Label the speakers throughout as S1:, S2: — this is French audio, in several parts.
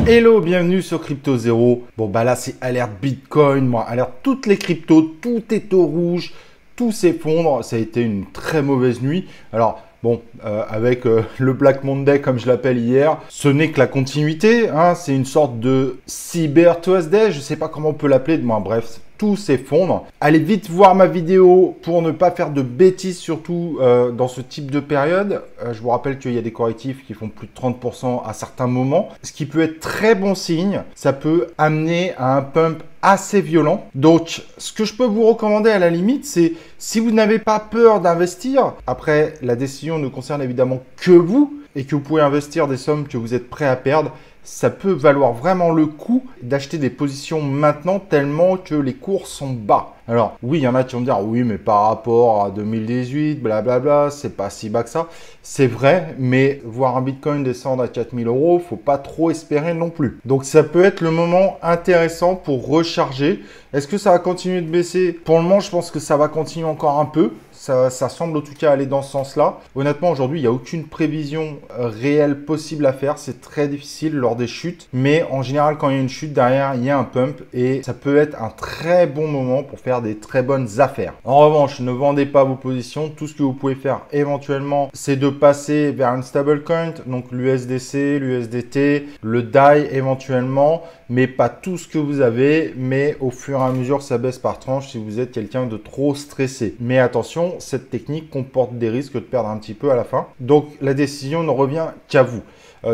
S1: Hello, bienvenue sur Crypto Zéro. Bon bah là c'est alerte Bitcoin, moi alerte toutes les cryptos, tout est au rouge, tout s'effondre. Ça a été une très mauvaise nuit. Alors bon, avec le Black Monday comme je l'appelle hier, ce n'est que la continuité, hein, c'est une sorte de Cyber Tuesday, je sais pas comment on peut l'appeler, moi bref. Tout s'effondre. Allez vite voir ma vidéo pour ne pas faire de bêtises, surtout dans ce type de période. Je vous rappelle qu'il y a des correctifs qui font plus de 30% à certains moments, ce qui peut être très bon signe. Ça peut amener à un pump assez violent. Donc, ce que je peux vous recommander à la limite, c'est si vous n'avez pas peur d'investir, après la décision ne concerne évidemment que vous, et que vous pouvez investir des sommes que vous êtes prêt à perdre, ça peut valoir vraiment le coup d'acheter des positions maintenant tellement que les cours sont bas. Alors oui, il y en a qui vont me dire oui, mais par rapport à 2018, blablabla, c'est pas si bas que ça. C'est vrai, mais voir un Bitcoin descendre à 4000 €, faut pas trop espérer non plus. Donc ça peut être le moment intéressant pour recharger. Est-ce que ça va continuer de baisser? Pour le moment, je pense que ça va continuer encore un peu. Ça semble en tout cas aller dans ce sens-là. Honnêtement, aujourd'hui, il n'y a aucune prévision réelle possible à faire. C'est très difficile lors des chutes. Mais en général, quand il y a une chute derrière, il y a un pump. Et ça peut être un très bon moment pour faire des très bonnes affaires. En revanche, ne vendez pas vos positions. Tout ce que vous pouvez faire éventuellement, c'est de passer vers une stablecoin. Donc l'USDC, l'USDT, le DAI éventuellement. Mais pas tout ce que vous avez. Mais au fur et à mesure, ça baisse par tranche si vous êtes quelqu'un de trop stressé. Mais attention, cette technique comporte des risques de perdre un petit peu à la fin. Donc, la décision ne revient qu'à vous.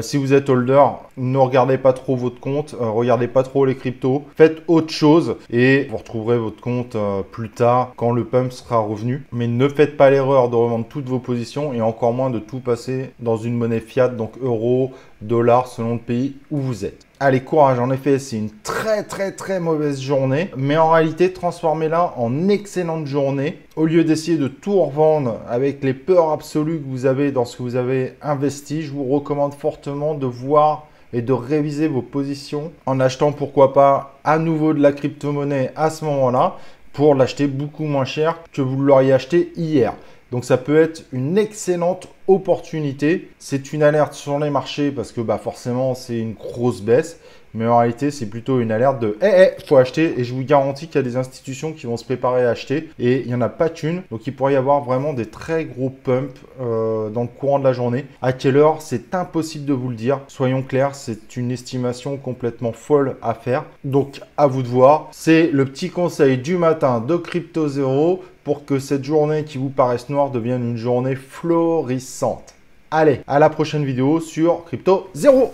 S1: Si vous êtes holder, ne regardez pas trop votre compte, regardez pas trop les cryptos, faites autre chose et vous retrouverez votre compte plus tard quand le pump sera revenu. Mais ne faites pas l'erreur de revendre toutes vos positions et encore moins de tout passer dans une monnaie fiat, donc euros, dollars selon le pays où vous êtes. Allez, courage, en effet, c'est une très mauvaise journée. Mais en réalité, transformez-la en excellente journée. Au lieu d'essayer de tout revendre avec les peurs absolues que vous avez dans ce que vous avez investi, je vous recommande fortement de voir et de réviser vos positions en achetant, pourquoi pas, à nouveau de la crypto-monnaie à ce moment-là pour l'acheter beaucoup moins cher que vous l'auriez acheté hier. Donc ça peut être une excellente opportunité. C'est une alerte sur les marchés parce que forcément c'est une grosse baisse. Mais en réalité, c'est plutôt une alerte de faut acheter. Et je vous garantis qu'il y a des institutions qui vont se préparer à acheter. Et il n'y en a pas qu'une. Donc il pourrait y avoir vraiment des très gros pumps dans le courant de la journée. À quelle heure? C'est impossible de vous le dire. Soyons clairs, c'est une estimation complètement folle à faire. Donc à vous de voir. C'est le petit conseil du matin de Crypto Zéro pour que cette journée qui vous paraisse noire devienne une journée florissante. Allez, à la prochaine vidéo sur Crypto Zéro.